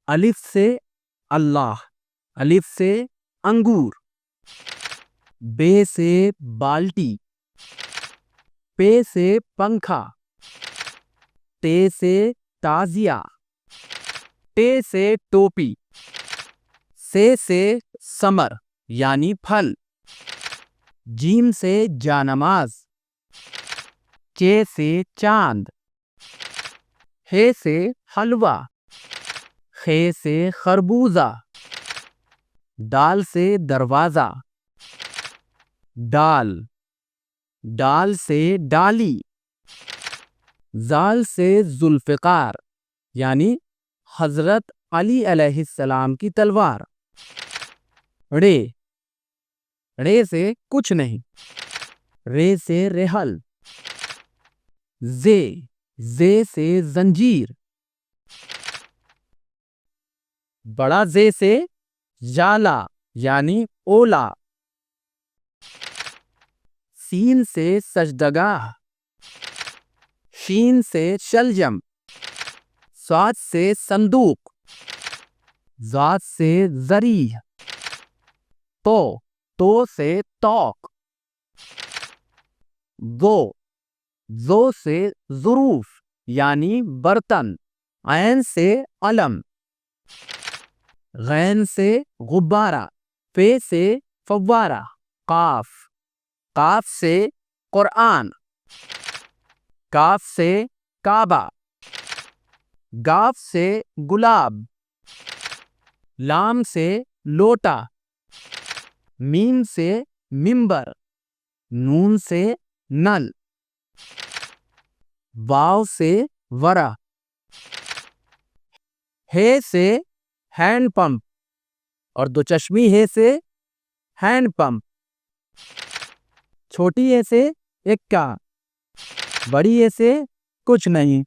الف سے اللہ، الف سے انگور، بے سے بالٹی، پے سے پنکھا، تے سے تازیہ، ٹے سے ٹوپی، سے ثمر یعنی پھل، جیم سے جانماز، چے سے چاند، ہے سے حلوہ، خے سے خربوزہ، ڈال سے دروازہ، ڈال سے ڈالی، زال سے ذوالفقار یعنی حضرت علی علیہ السلام کی تلوار، رے سے کچھ نہیں، رے سے رحل، زے سے زنجیر، بڑا زے سے ژالہ یعنی اولا، سین سے سجدگاہ، شین سے شلجم، صاد سے صندوق، ذات سے ذریح، تو سے طوق، زو سے ظروف یعنی برتن، عین سے علم، غین سے غبارہ، فے سے فوارہ، قاف سے قرآن، کاف سے کعبہ، گاف سے گلاب، لام سے لوٹا، میم سے ممبر، نون سے نل، واو سے ورا، ہے سے ہینڈ پمپ اور دو چشمی ہے سے ہینڈ پمپ، چھوٹی ہے سے اکا، بڑی ہے سے کچھ نہیں۔